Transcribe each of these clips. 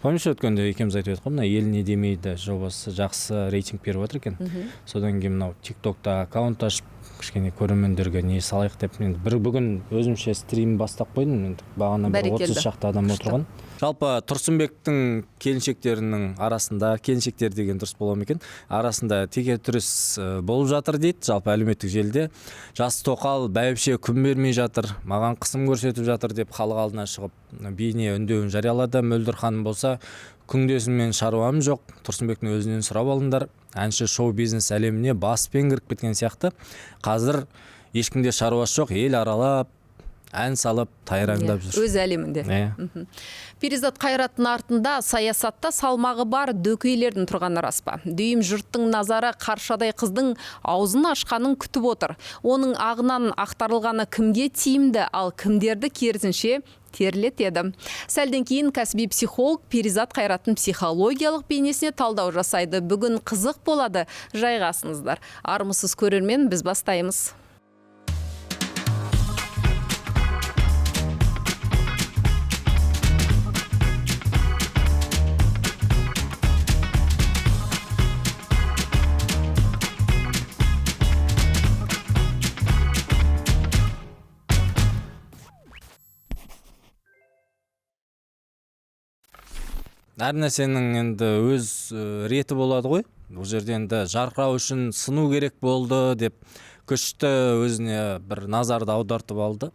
Помнишь, өткенде екеуміз айтып едік қой, мына ел не демейді жобасы жақсы рейтинг беріп отыр екен. Содан кейін мынау TikTokта аккаунт ашып, кішкене көрермендерге не салайық деп мен бүгін өзімше стрим бастап қойдым. Енді бағана бір 30 шақты адам отырған. Жалпы Тұрсынбектің келіншектерінің арасында, келіншектер деген дұрыс бола ма екен, арасында теке түріс болып жатыр дейді. Жалпы әлеуметтік желіде жас тоқал бәйбіше күн бермей жатыр, маған қысым көрсетіп жатыр деп халық алдына шығып бейне үндеуін жариялады. Мөлдір ханым болса, күңдесіммен шаруам жоқ, Тұрсынбектің өзінен сұрап алыңдар. Әнші шоу-бизнес әлеміне баспен кіріп кеткен сияқты. Қазір ешкімде шаруасы жоқ, ел аралап, ән салып, тайраңдап жүр. Өз әлемінде. Перизат Қайраттың артында саясатта салмағы бар дөкейлердің тұрғаны рас па? Дүйім жұрттың назары қаршадай қыздың аузын ашқанын күтіп отыр. Оның ағынан ақтарылғаны кімге тиімді, ал кімдерді керісінше терлетеді. Сәлден кейін кәсіби психолог Перизат Қайраттың психологиялық бейнесіне талдау жасайды. Бүгін қызық болады, жайғасыңыздар. Армысыз көрермен, біз бастаймыз. Әр нәрсенің енді өз реті болады ғой. Бұл жерде енді жарқырау үшін сыну керек болды деп күшті өзіне бір назарды аудартып алды.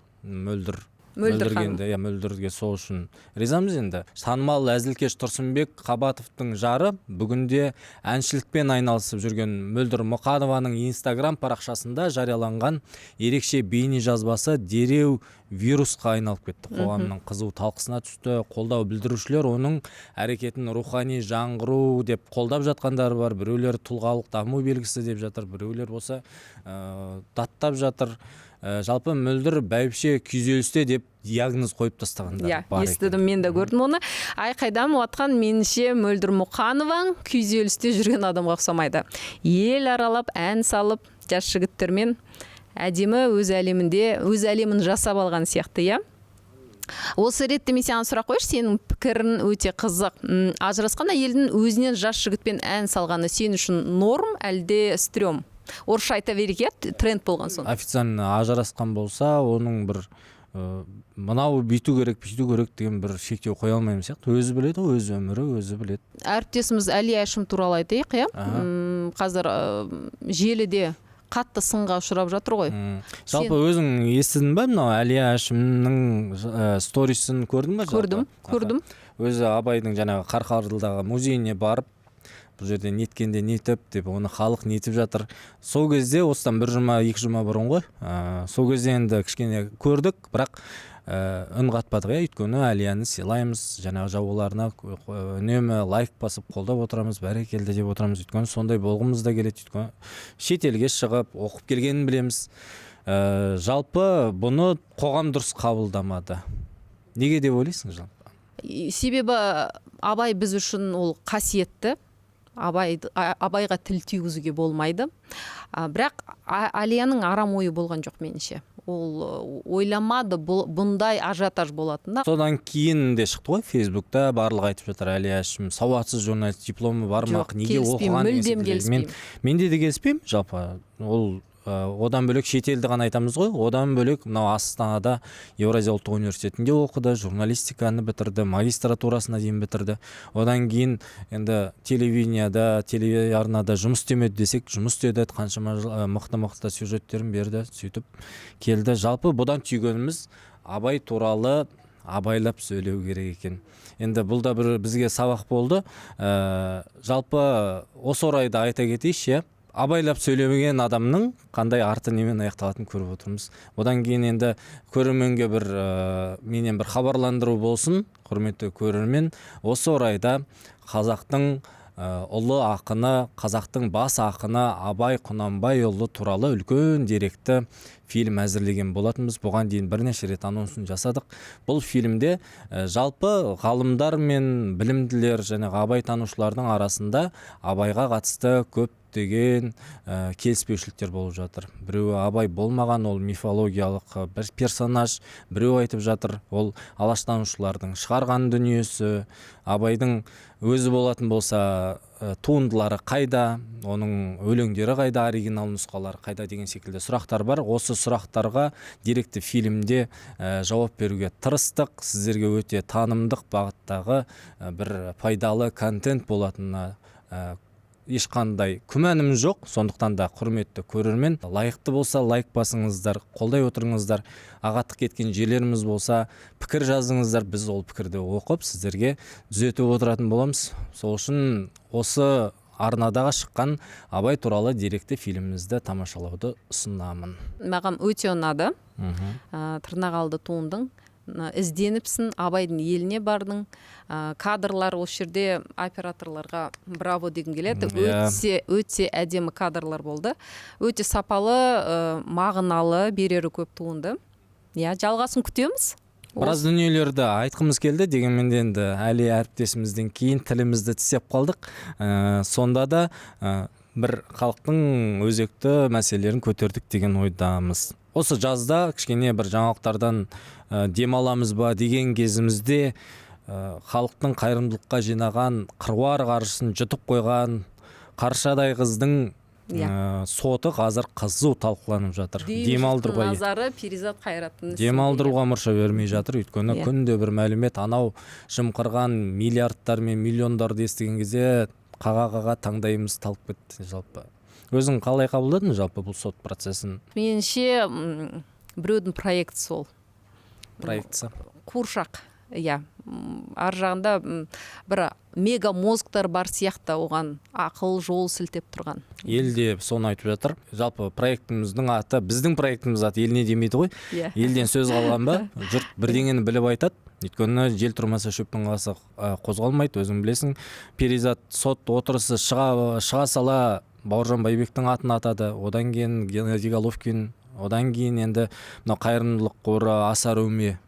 Мөлдірге сол үшін ризамыз енді. Танымал әзілкеш Тұрсынбек Қабатовтың жары бүгінде әншілікпен айналысып жүрген Мөлдір Мұқанованың Instagram парақшасында жарияланған ерекше бейне жазбасы дереу вирусқа айналып кетті. Қоғамның қызу талқысына түсті. Қолдау білдірушілер оның әрекетін рухани жаңғыру деп қолдап жатқандар бар. Біреулер тұлғалық даму белгісі деп жатыр, біреулер болса даттап жатыр. Жалпы Мөлдір бәйбіше күйзелісте деп диагноз қойып тастағандар бар. Естідім, мен де көрдім оны. Айқайдам отқан меніңше Мөлдір Мұқановаң күйзелісте жүрген адамға ұқсамайды. Ел аралап, ән салып, жас жігіттермен әдемі өз әлемін жасап алған сияқты, иә? Осы ретте мен саған сұрақ қойшы, сенің пікірін өте қызық. Ажырасқан әйелдің өзінен жас жігітпен ән салғаны сен үшін норм, әлде стрём? Орысша айта берейік, тренд болған соң. Официально ажырасқан болса, оның бір мынау бүйту керек деген бір шектеу қоя алмаймын сияқты. Өзі біледі, өз өмірі, өзі біледі. Әріптесіміз Әли Әшім туралы айтайық, иә? Қазір желіде қатты сынға ұшырап жатыр ғой. Жалпы өзің естідің бе, мынау Әли Әшімнің сторисін көрдің бе? Көрдім. Өзі Абайдың жаңағы Қарқаралыдағы музейіне барып, бұл жерде неткенде нетіп деп оны халық нетіп жатыр. Сол кезде осыдан 1-2 жұма бұрын ғой. Сол кезде енді кішкене көрдік, бірақ үн қатпадық. Өйткені Әлияны сыйлаймыз, жаңағы жауларына үнемі лайк басып қолдап отырамыз, бәрекелді деп отырамыз. Өйткені сондай болғымыз да келеді. Өйткені шетелге шығып оқып келгенін білеміз. Жалпы бұны қоғам дұрыс қабылдамады. Неге деп ойлайсың жалпы? Себебі Абай біз үшін ол қасиетті. Абайға тіл тигізуге болмайды. Бірақ Алияның арам ойы болған жоқ меніңше. Ол ойламады бұндай ажиотаж болатынына. Содан кейін де шықты ғой Фейсбукта, барлығы айтып жатыр, Әли Әшім сауатсыз журналист, дипломы бармақ, неге оқыған? Мүлдем келіспеймін. Менде де келіспеймін. Жалпы ол одан бөлек шетелді ғана айтамыз ғой. Одан бөлек мынау Астанада Еуразия ұлттық университетінде оқыды, журналистиканы бітірді, магистратурасына дейін бітірді. Одан кейін енді телевидениеда, телеарнада жұмыс істемеді десек, жұмыс істеді, қаншама мықты сюжеттерін берді, сөйтіп келді. Жалпы бұдан түйгеніміз Абай туралы абайлап сөйлеу керек екен. Енді бұл да бір бізге сабақ болды. Жалпы осы орайда айта кетейінші, абайлап сөйлемеген адамның қандай арты немен аяқталатынын көріп отырмыз. Одан кейін енді көрерменге менен бір хабарландыру болсын, құрметті көрермен. Осы орайда қазақтың ұлы ақыны, қазақтың бас ақыны Абай Құнанбайұлы туралы үлкен деректі фильм әзірлеген болатынбыз. Бұған дейін бірнеше рет анонсын жасадық. Бұл фильмде жалпы ғалымдар мен білімділер және Абай танушылардың арасында Абайға қатысты көп көптеген келіспеушіліктер болып жатыр. Біреуі Абай болмаған, ол мифологиялық бір персонаж, біреу айтып жатыр, ол алаштанушылардың шығарған дүниесі. Абайдың өзі болатын болса, туындылары қайда, оның өлеңдері қайда, оригинал нұсқалары қайда деген секілді сұрақтар бар. Осы сұрақтарға деректі фильмде жауап беруге тырыстық. Сіздерге өте танымдық бағыттағы бір пайдалы контент болатынына ешқандай күмәнім жоқ. Сондықтан да құрметті көрермен, лайықты болса лайк басыңыздар, қолдай отырыңыздар. Ағаттық кеткен жерлеріміз болса пікір жазыңыздар, біз ол пікірді оқып сіздерге түзетіп отыратын боламыз. Сол үшін осы арнадағы шыққан Абай туралы деректі фильмімізді тамашалауды ұсынамын. Маған өте ұнады. Тырнақалды туындың ізденіпсің, Абайдың еліне бардың, кадрлар осы жерде операторларға браво деген келеді. Өте әдемі кадрлар болды. Өте сапалы, мағыналы, берері көп туынды. Жалғасын күтеміз. Біраз дүниелерді айтқымыз келді, дегенмен енді Әли әріптесімізден кейін тілімізді тістеп қалдық. Сонда да бір халықтың өзекті мәселелерін көтердік деген ойдамыз. Осы жазда кішкене бір жаңалықтардан демаламыз ба деген кезімізде халықтың қайырымдылыққа жинаған қыруар қаржысын жұтып қойған Қаршадай қыздың соты қазір қызу талқыланып жатыр. Назары Перизат Қайраттың демалдыруға мұрша бермей жатыр. Өйткені күнде бір мәлімет, анау жымқырған миллиардтар мен миллиондарды естіген кезде қаға таңдайымыз талып кетті. Жалпы өзің қалай қабылдадың жалпы бұл сот процесін? Меніңше біреудің проектісі ол. Проектісі? Қуыршақ. Ар жағында бір мега мозгтар бар сияқты, оған ақыл жол сілтеп тұрған. Елде соны айтып жатыр. Жалпы проектіміздің аты, біздің проектіміз аты еліне демейді ғой. Елден сөз қалған ба? Жұрт бірдеңені біліп айтады. Өйткені жел тұрмаса шөптің қасы қозғалмайды, өзің білесің. Перизат сот отырысы шыға сала Бауыржан Байбектің атын атады. Одан кейін Геннадий Головкин, одан кейін енді қайырымдылық қоры Асар Өме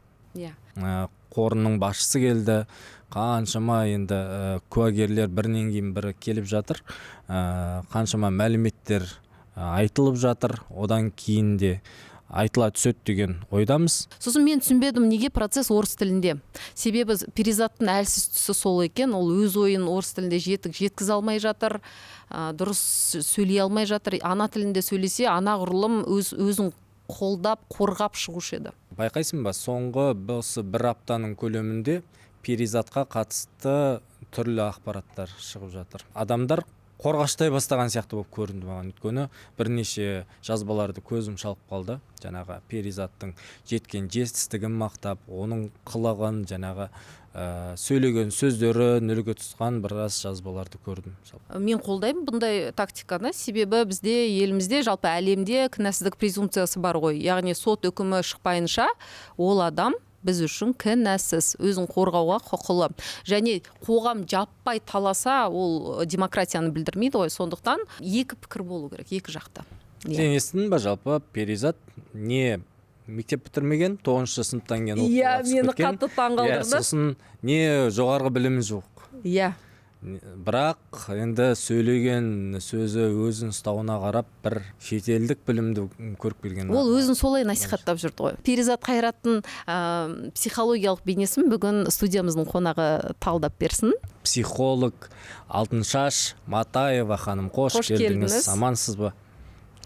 қорының басшысы келді. Қаншама енді куәгерлер бірінен кейін бірі келіп жатыр. Қаншама мәліметтер айтылып жатыр. Одан кейін де айтыла түседі деген ойдамыз. Сосын мен түсінбедім, неге процесс орыс тілінде. Себебі Перизаттың әлсіз тұсы сол екен. Ол өз ойын орыс тілінде жеткізе алмай жатыр, дұрыс сөйлей алмай жатыр. Ана тілінде сөйлесе, анағұрлым өзін қолдап, қорғап шығушы еді. Байқайсың ба, соңғы осы бір аптаның көлемінде Перизатқа қатысты түрлі ақпараттар шығып жатыр. Адамдар қорғаштай бастаған сияқты болып көрінді маған. Өйткені бірнеше жазбаларды көзім шалып қалды. Жаңағы Перизаттың жеткен жетістігін мақтап, оның қылығын, жаңағы сөйлеген сөздерін үлгі тұтқан біраз жазбаларды көрдім. Мен қолдаймын бұндай тактиканы, себебі бізде елімізде, жалпы әлемде кінәсіздік презумпциясы бар ғой. Яғни сот үкімі шықпайынша ол адам біз үшін кінәсіз, өзін қорғауға құқылы. Және қоғам жаппай таласа, ол демократияны білдірмейді ғой. Сондықтан екі пікір болу керек, екі жақта. Сен естідің ба жалпы, Перизат не мектеп бітірмеген, 9-шы сыныптан кейін оқуға түсіп кеткен. Мені қатты таңғалдырды. Сосын не жоғарғы білімі жоқ. Бірақ енді сөйлеген сөзі өзін ұстауына қарап бір шетелдік білімді көріп келген. Ол өзін солай насихаттап жүрді ғой. Перизат Қайраттың психологиялық бейнесін бүгін студиямыздың қонағы талдап берсін. Психолог Алтыншаш Матаева ханым, қош келдіңіз. Амансыз ба?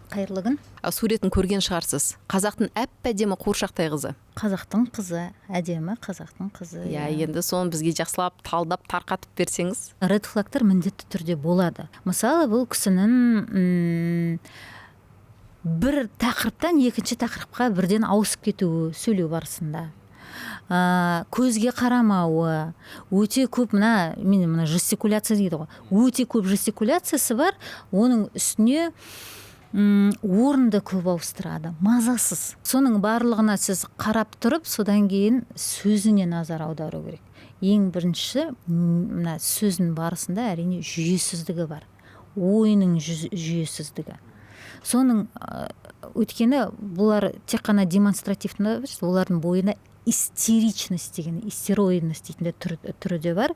Қайырлы күн. Суретін көрген шығарсыз. Қазақтың әп-әдемі қуыршақтай қызы. Қазақтың қызы, әдемі қазақтың қызы. Енді соны бізге жақсылап талдап тарқатып берсеңіз. Ред флагтар міндетті түрде болады. Мысалы, бұл кісінің бір тақырыптан екінші тақырыпқа бірден ауысып кетуі сөйлеу барысында. Көзге қарамауы, өте көп мына жестикуляция дейді ғой. Өте көп жестикуляциясы бар, оның үстіне орынды көп ауыстырады, мазасыз. Соның барлығына сіз қарап тұрып, содан кейін сөзіне назар аудару керек. Ең бірінші, сөздің барысында әрине жүйесіздігі бар. Ойының жүйесіздігі. Соның өйткені бұлар тек қана демонстративті, олардың бойына истеричность деген, истероидность дейтін түрі де бар.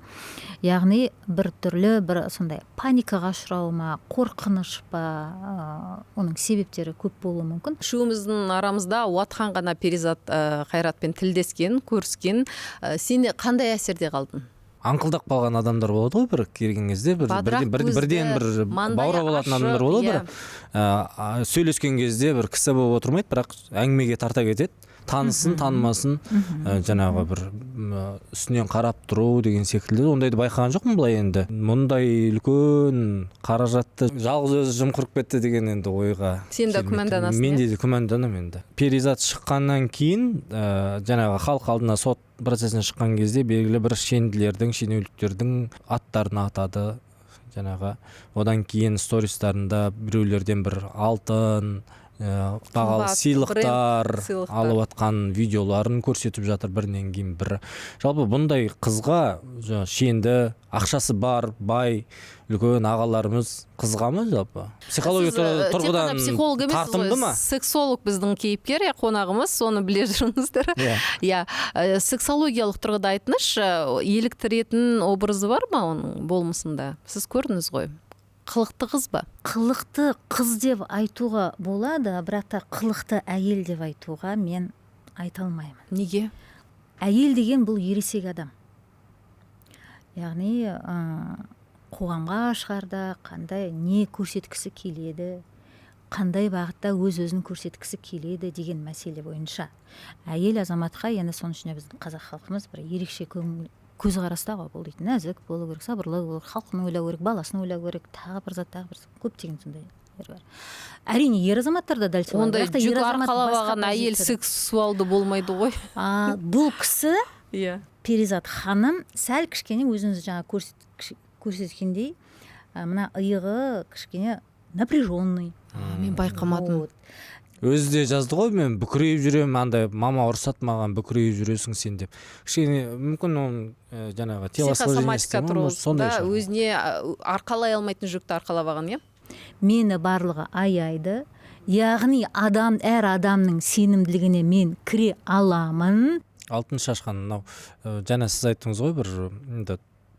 Яғни бір түрлі бір сондай паникаға ұшырау ма, қорқыныш па, оның себептері көп болуы мүмкін. Үшеуміздің арамызда уатқан ғана Перизат Қайратпен тілдескен, көріскен. Сен қандай әсерде қалдың? Аңқылдақ қалған адамдар болады ғой, бір келген кезде бірден бір баура болатын адамдар болады, бір сөйлескен кезде бір кісі болып отырмайды, бірақ әңгімеге тарта кетеді. Танысын, танымасын, жаңағы бір үстінен қарап тұру деген секілді. Ондайды байқаған жоқпын былай енді. Мұндай үлкен қаражатты жалғыз өзі жымқырып кетті деген енді ойға. Сен де күмәнданасың. Мен де күмәнданамын енді. Перизат шыққаннан кейін, жаңағы халық алдына сот процесіне шыққан кезде белгілі бір шенеуніктердің аттарын атады. Жаңағы одан кейін стористарында біреулерден бір алтын, бағалы сыйлықтар алып атқан видеоларын көрсетіп жатыр бірінен кейін бірі. Жалпы бұндай қызға шенді, ақшасы бар, бай, үлкен ағаларымыз қызға ма жалпы? Психология тұрғыдан тартымды ма? Сексолог біздің кейіпкер, қонағымыз, соны біле жүріңіздер. Сексологиялық тұрғыда айтыңызшы, еліктіретін образы бар ма оның болмысында? Сіз көрдіңіз ғой. Қылықты қыз ба? Қылықты қыз деп айтуға болады, бірақ та қылықты әйел деп айтуға мен айта алмаймын. Неге? Әйел деген бұл ересек адам. Яғни қоғамға шығарда қандай не көрсеткісі келеді, қандай бағытта өз-өзін көрсеткісі келеді деген мәселе бойынша. Әйел азаматқа, енді соның ішінде біздің қазақ халқымыз бір ерекше көзқараста ғой, бұл дейтін нәзік болу керек, сабырлы болу керек, халқын ойлау керек, баласын ойлау керек, тағы бір көптеген сондай бар. Әрине ер азаматтар да дәл солай. Ондай жүк арқалап алған әйел сексуалды болмайды ғой. Бұл кісі Перизат ханым сәл кішкене өзіңізді жаңа көрсеткендей, мына иығы кішкене напряженный. Мен байқамадым. Өзі де жазды ғой, мен бүкірейіп жүремін, андай мама ұрсат маған, бүкірейіп жүресің сен деп. Кішкене мүмкін оның жаңағы психосоматика тұрғысында өзіне арқалай алмайтын жүкті арқалап алған, Мені барлығы аяйды. Яғни әр адамның сенімділігіне мен кіре аламын. Алтын шашқан, жаңа сіз айттыңыз ғой, бір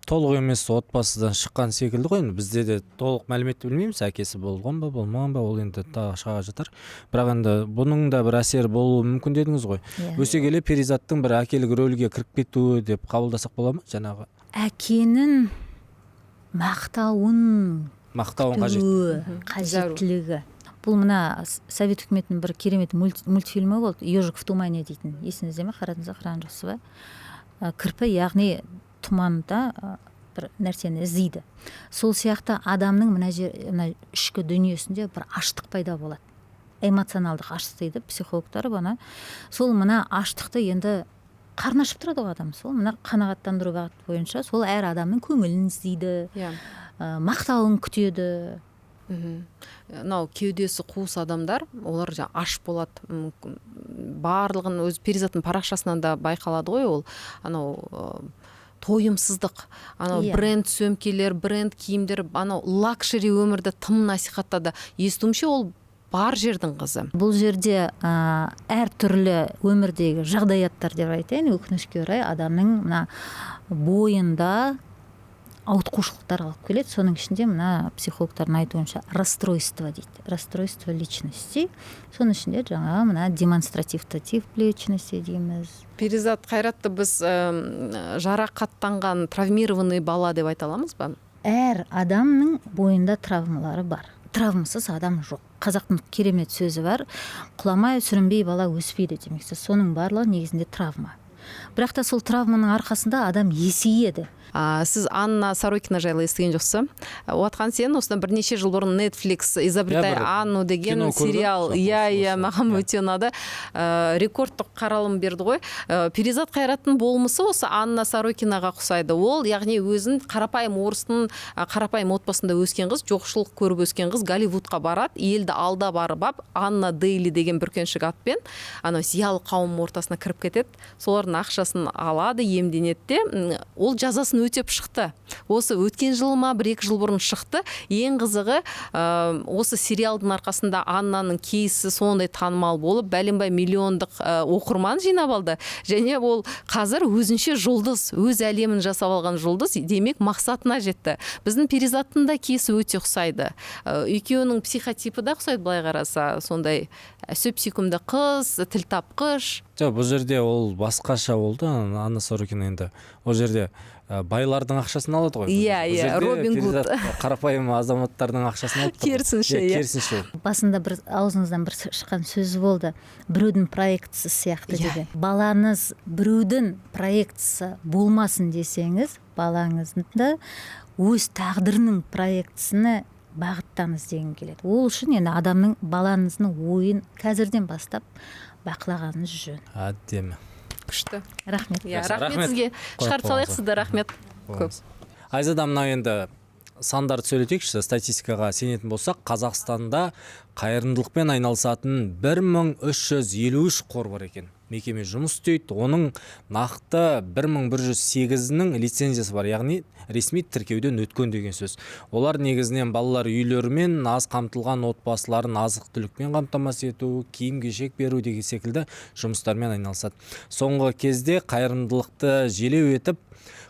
толық емес отбасыдан шыққан секілді ғой. Бізде де толық мәліметті білмейміз, әкесі болған ба, болмаған ба, ол енді тағы шыға жатар. Бірақ енді бұның да бір әсері болуы мүмкін дедіңіз ғой. Өсе келе Перизаттың бір әкелік рөлге кіріп кетуі деп қабылдасақ бола ма жаңағы? Әкенің мақтауын қажеттілігі. Бұл мына Совет үкіметінің бір керемет мультфильмі болды, «Ежик в тумане» дейтін. Есіңізде ме? Қараған жоқсыз ба? Кірпі, яғни тұманда бір нәрсені іздейді. Сол сияқты адамның мына ішкі дүниесінде бір аштық пайда болады. Эмоционалдық аштық дейді психологтар бұны. Сол мына аштықты енді қарны ашып тұрады ғой адам. Сол мына қанағаттандыру бағыты бойынша сол әр адамның көңілін іздейді, мақтауын күтеді. Нау кеудесі қуыс адамдар, олар аш болады. Барлығын өз Перизаттың парақшасынан да байқалады ғой, ол тойымсыздық, бренд сөмкелер, бренд киімдер, лакшери өмірді тым насихаттады. Естуімше ол бар жердің қызы. Бұл жерде әр түрлі өмірдегі жағдаяттар деп айтайын, өкінішке орай адамның мына бойында ауытқушылықтар алып келеді. Соның ішінде мына психологтардың айтуынша расстройство дейді. Расстройство личности. Соның ішінде жаңа мына демонстративті тип личности дейміз. Перизат Қайратты біз жарақаттанған травмированный бала деп айта аламыз ба? Әр адамның бойында травмалары бар. Травмасыз адам жоқ. Қазақтың керемет сөзі бар. Құламай сүрінбей бала өспейді демекші. Соның барлығы негізінде травма. Бірақ та сол травманың арқасында адам есейеді. Сіз Анна Сорокина жайлы естіген жоқсыз? Отқан сен осыдан бірнеше жыл бұрын Netflix «Изобретай Анну» деген сериал, маған өте ұнады. Рекордтық қаралым берді ғой. Перизат Қайраттың болмысы осы Анна Сорокинаға ұқсайды. Ол, яғни өзін қарапайым орыстың қарапайым отбасында өскен қыз, жоқшылық көріп өскен қыз Голливудқа барады, елді алда барып, Анна Дейли деген бүркеншік атпен, зиялы қауым ортасына кіріп кетеді. Солардың ақшасын алады, емденеді де, ол жазасын өтеп шықты. Осы өткен жылы ма, 1-2 жыл бұрын шықты. Ең қызығы, осы сериалдың арқасында Аннаның кейсі сондай танымал болып, бәленбай миллиондық оқырман жинап алды. Және ол қазір өзінше жұлдыз, өз әлемін жасап алған жұлдыз, демек мақсатына жетті. Біздің Перизаттың да кейсі өте ұқсайды. Екеуінің психотипі да ұқсайды, былай қараса, сондай сөп сүйкімді қыз, тіл тапқыш. Жоқ, бұл жерде ол басқаша болды. Анна Сорокина енді ол жерде байлардың ақшасын алады ғой. Иә, Робин Гуд. Қарапайым азаматтардың ақшасын алып тұр. Керісінше, иә. Керісінше. Басында бір аузыңыздан бір шыққан сөз болды. Біреудің проектісі сияқты деген. Балаңыз біреудің проектісі болмасын десеңіз, балаңызды өз тағдырының проектісіне бағыттаңыз деген келеді. Ол үшін енді адамның балаңыздың ойын қазірден бастап бақылағаныңыз жөн. Әдемі. Күшті. Рахмет. Рахмет сізге. Шығарып салайық сізді, рахмет. Көп. Айзада, мына енді сандарды сөйлетейікші, статистикаға сенетін болсақ, Қазақстанда қайырымдылықпен айналысатын 1353 қор бар екен. Мекеме жұмыс істейді, оның нақты 1108-інің лицензиясы бар, яғни ресми тіркеуден өткен деген сөз. Олар негізінен балалар үйлерімен, аз қамтылған отбасыларын азық-түлікпен қамтамасыз ету, киім-кешек беру деген секілді жұмыстармен айналысады. Соңғы кезде қайырымдылықты желеу етіп,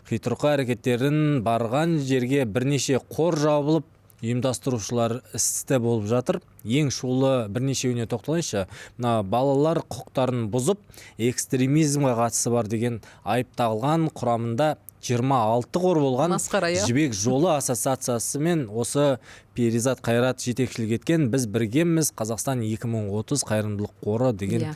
қитұрқы әрекеттерін барған жерге бірнеше қор жабылып, ұйымдастырушылар істі болып жатыр. Ең шулы бірнешеуіне тоқталайыншы. Мына балалар құқықтарын бұзып, экстремизмге қатысы бар деген айып тағылған, құрамында 26 қор болған Жібек жолы ассоциациясы мен осы Перизат Қайрат жетекшілік еткен біз біргеміз Қазақстан 2030 қайырымдылық қоры деген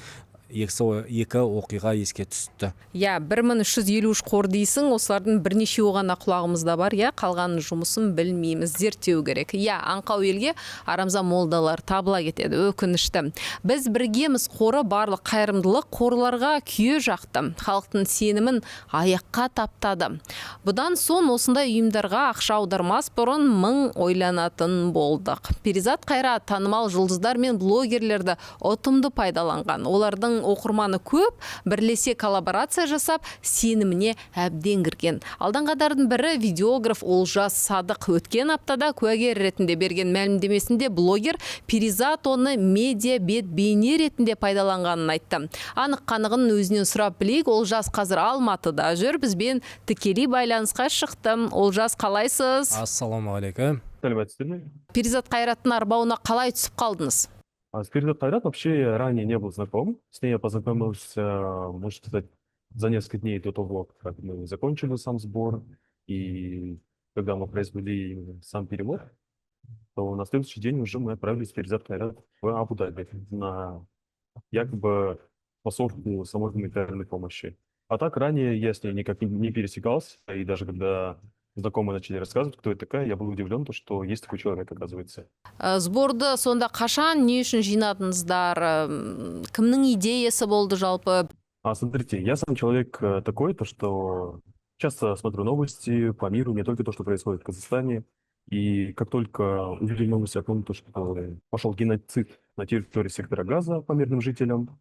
екі оқиға еске түсті. 1353 қор дейсің, осылардың бірнешеуі ғана құлағымызда бар, қалғанын жұмысын білмейміз, зерттеу керек. Аңқау елге арамза молдалар табыла кетеді, өкінішті. Біз біргеміз қоры барлық қайырымдылық қорларға күйе жақты, халықтың сенімін аяққа таптады. Бұдан соң осындай ұйымдарға ақша аудармас бұрын мың ойланатын болдық. Перизат Қайрат танымал жұлдыздар мен блогерлерді ұтымды пайдаланған. Олардың оқырманы көп, бірлесе коллаборация жасап, сеніміне әбден кірген. Алданғандардың бірі видеограф Олжас Садық. Өткен аптада куәгер ретінде берген мәлімдемесінде блогер Перизат оны медиа бет бейне ретінде пайдаланғанын айтты. Анық қанығын өзінен сұрап білейік. Олжас қазір Алматыда жүр, бізбен тікелей байланысқа шықты. Олжас, қалайсыз? Ассалаумағалейкум. Сәлеметсіздер ме? Перизат Қайраттың арбауына қалай түсіп қалдыңыз? С Перизат Қайрат вообще ранее не был знаком. С ней я познакомился, можно сказать, за несколько дней до того, как мы закончили сам сбор. И когда мы произвели сам перевод, то на следующий день уже мы отправились в Перизат Қайрат в Абу-Даби на якобы посылку самой гуманитарной помощи. А так ранее я с ней никак не пересекался. И даже когда знакомые начали рассказывать, кто это такая, я был удивлен, что есть такой человек, оказывается. Сборды сонда қашан, не үшін жинадыңыздар? Кімнің идеясы болды жалпы? Смотрите, я сам человек такой, что часто смотрю новости по миру, не только то, что происходит в Казахстане. И как только увидел новости о том, что пошел геноцид на территории сектора Газа по мирным жителям,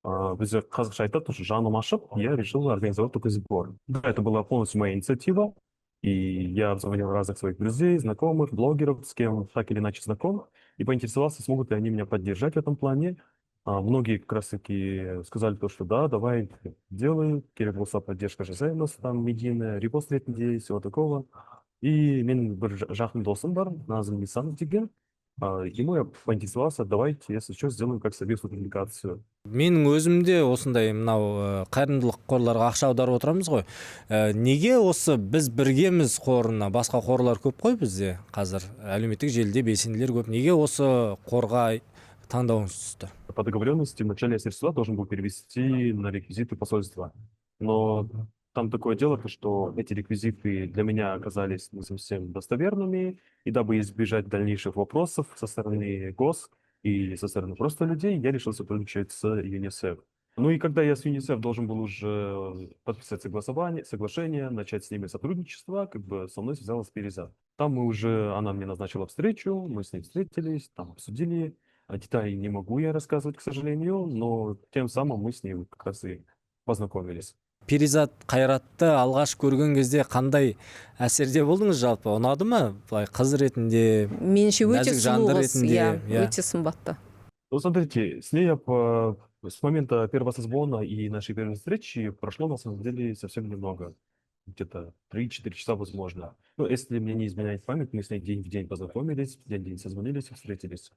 біздер қазақша айтады, что жаным ашып, я решил организовать такой сбор. Да, это была полностью моя инициатива. И я обзвонил разных своих друзей, знакомых, блогеров, с кем так или иначе знаком, и поинтересовался, смогут ли они меня поддержать в этом плане. Многие как раз-таки сказали то, что да, давай, делай. Керек болса поддержка жасаймыз, там медийная, репост ретінде, всего такого. И менің бір жақын досым бар, Назым Нисанов деген. Ему я поинтересовался, давайте, если что, сделаем как совместную публикацию. Менің өзімде осындай мынау қайырымдылық қорларға ақша аударып отырамыз ғой. Неге осы біз біргеміз қорына, басқа қорлар көп қой бізде қазір, әлеуметтік желіде белсенділер көп. Неге осы қорға таңдауыңыз түсті? По договоренности вначале я средства должен был перевести на реквизиты посольства. Но там такое дело, что эти реквизиты для меня оказались не совсем достоверными, и дабы избежать дальнейших вопросов со стороны ГОС и со стороны просто людей, я решил сотрудничать с ЮНИСЕФ. Ну и когда я с ЮНИСЕФ должен был уже подписать соглашение, начать с ними сотрудничество, как бы со мной связалась Перизат. Там она мне назначила встречу, мы с ней встретились, там обсудили. Деталей не могу я рассказывать, к сожалению, но тем самым мы с ней как раз и познакомились. Перизат Кайратты алгаш көргөн кезде кандай әсерде болдуңуз жалпы? Унадымы? Былай кыз ретинде, меніңше өте нәзік сұлу жанды қыз, ретинде, иә, иә. өте сымбатты. Ну, смотрите, с ней с момента первого созвона и нашей первой встречи прошло, на самом деле, совсем немного. Где-то 3-4 часа, возможно. Ну, если мне не изменяет память, мы с ней день в день познакомились, день в день созвонились и встретились.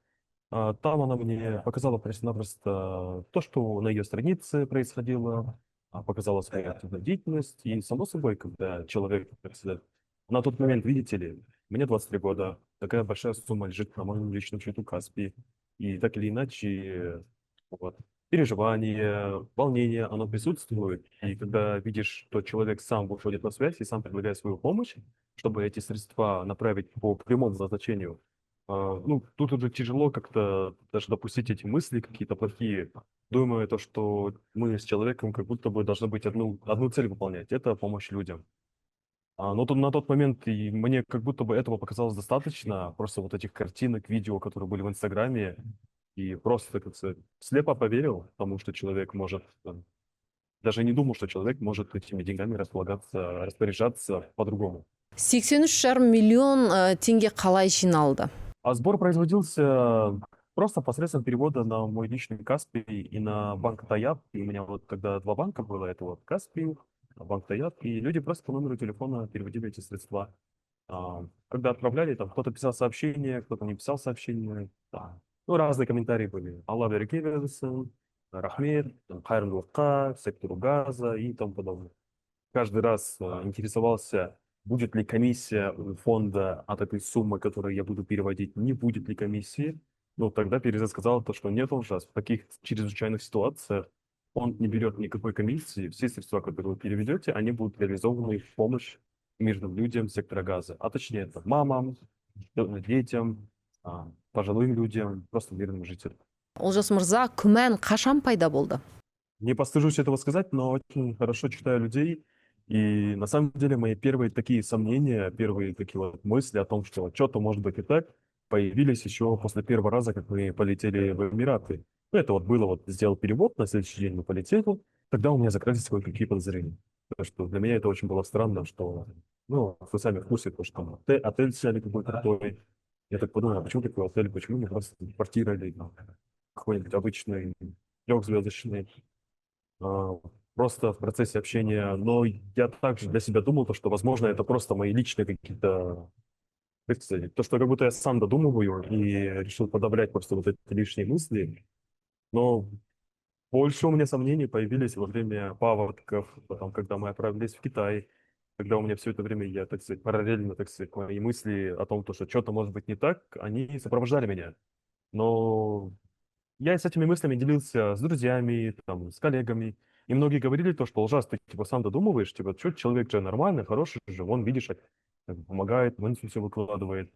Там она мне показала просто-напросто то, что на ее странице происходило, показала свою активную деятельность. И, само собой, когда человек, так сказать, на тот момент, видите ли, мне 23 года, такая большая сумма лежит на моем личном счету Каспи. И так или иначе, вот, переживание, волнение, оно присутствует. И когда видишь, что человек сам выходит на связь и сам предлагает свою помощь, чтобы эти средства направить по прямому назначению, ну, тут уже тяжело как-то даже допустить эти мысли какие-то плохие. Думаю, то, что мы с человеком как будто бы должны быть одну цель выполнять. Это помощь людям. Но на тот момент и мне как будто бы этого показалось достаточно. Просто вот этих картинок, видео, которые были в Инстаграме. И просто, как сказать, слепо поверил тому, что человек может... Даже не думал, что человек может этими деньгами располагаться, распоряжаться по-другому. 83,5 миллион теңге қалай жиналды? А сбор производился просто посредством перевода на мой личный Каспий и на банк Таяп. И у меня вот тогда два банка было, это вот Каспий, банк Таяп, и люди просто по номеру телефона переводили эти средства. Когда отправляли, там кто-то писал сообщение, кто-то не писал сообщение. Да. Ну, разные комментарии были. Алла береке версин, Рахмет, Хайрандулка, сектору газа и тому подобное. Каждый раз интересовался, будет ли комиссия у фонда от этой суммы, которую я буду переводить, не будет ли комиссии. Ну, тогда Переза сказал то, что нет, ужас. В таких чрезвычайных ситуациях фонд не берет никакой комиссии. Все средства, которые вы переведете, они будут реализованы в помощь мирным людям сектора газа. А точнее, это мамам, детям, пожилым людям, просто мирным жителям. Олжас мырза, күмән қашан пайда болды? Не постыжусь этого сказать, но очень хорошо читаю людей. И на самом деле мои первые такие сомнения, первые такие вот мысли о том, что что-то может быть и так, появились еще после первого раза, как мы полетели в Эмираты. Ну, это вот было, вот сделал перевод, на следующий день мы полетели, тогда у меня закрылись кое-какие подозрения. Потому что для меня это очень было странно, что, ну, вы сами в курсе, то, что там отель сняли какой-то крутой. Я так подумал, а почему такой отель, почему не просто квартира или там, какой-нибудь обычный трехзвездочный. а, Просто в процессе общения. Но я также для себя думал, то, что, возможно, это просто мои личные какие-то, как сказать, то, что как будто я сам додумываю и решил подавлять просто вот эти лишние мысли. Но больше у меня сомнений появились во время паводков, потом, когда мы отправились в Китай, когда у меня все это время, я, так сказать, параллельно, так сказать, мои мысли о том, то, что что-то может быть не так, они сопровождали меня. Но я с этими мыслями делился с друзьями, там, с коллегами. И многие говорили то, что ужас, ты типа сам додумываешь, типа, что человек же нормальный, хороший же, он, видишь, как бы помогает, в инфу все выкладывает.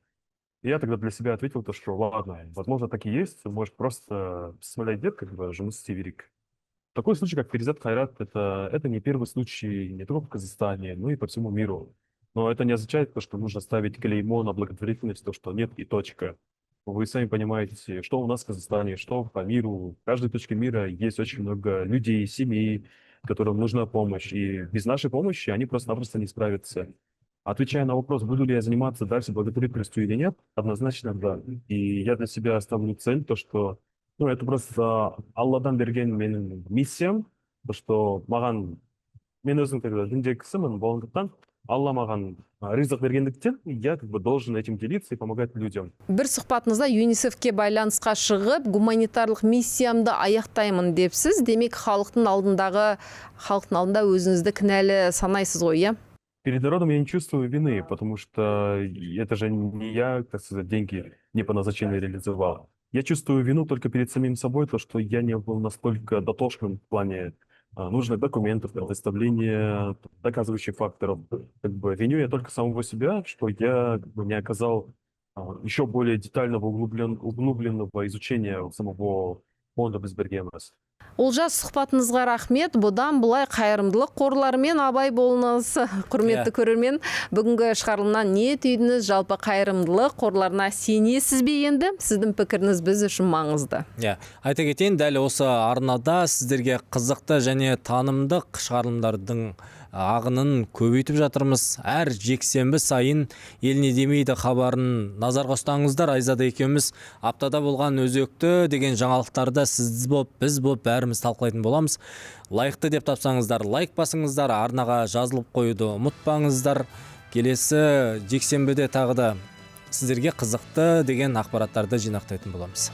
И я тогда для себя ответил то, что ладно, возможно, так и есть, может, просто смолять дед, как бы, жму северик. Такой случай, как Перизат Хайрат, это не первый случай не только в Казахстане, но и по всему миру. Но это не означает то, что нужно ставить клеймо на благотворительность, то, что нет и точка. Вы сами понимаете, что у нас в Казахстане, что по миру. В каждой точке мира есть очень много людей, семей, которым нужна помощь. И без нашей помощи они просто-напросто не справятся. Отвечая на вопрос, буду ли я заниматься дальше благотворительностью или нет, однозначно да. И я для себя ставлю цель, то что, ну, это просто Алладан берген менің миссиям, то что маған, мен өзім как бы діндегі кісімін болғандықтан, Алла маған ризық бергендіктен, я как бы должен этим делиться и помогать людям. Бір сұхбатыңызда ЮНИСЕФке байланысқа шығып, гуманитарлық миссиямды аяқтаймын депсіз, демек халықтың алдында өзіңізді кінәлі санайсыз ғой, иә? Перед народом я не чувствую вины, потому что это же не я, так сказать, деньги не по назначению реализовал. Я чувствую вину только перед самим собой, то, что я не был настолько дотошным в плане нужных документов, предоставления доказывающих факторов. Как бы виню я только самого себя, что я как бы не оказал еще более детального углубленного изучения самого фонда Безбергемес. Олжас, сұхбатыңызға рахмет. Бұдан бұлай қайырымдылық қорларымен абай болыңыз. Құрметті көрермен, бүгінгі шығарылымнан не түйдіңіз? Жалпы қайырымдылық қорларына сенесіз бе енді? Сіздің пікіріңіз біз үшін маңызды. Айта кетейін, дәл осы арнада сіздерге қызықты және танымдық шығарылымдардың ағынын көбейтіп жатырмыз. Әр жексенбі сайын ел не демейді хабарын назарға ұстаңыздар. Айзада екеуміз аптада болған өзекті деген жаңалықтарды сіз боп, біз боп бәріміз талқылайтын боламыз. Лайықты деп тапсаңыздар, лайк басыңыздар, арнаға жазылып қоюды ұмытпаңыздар. Келесі жексенбіде тағы да сіздерге қызықты деген ақпараттарды жинақтайтын боламыз.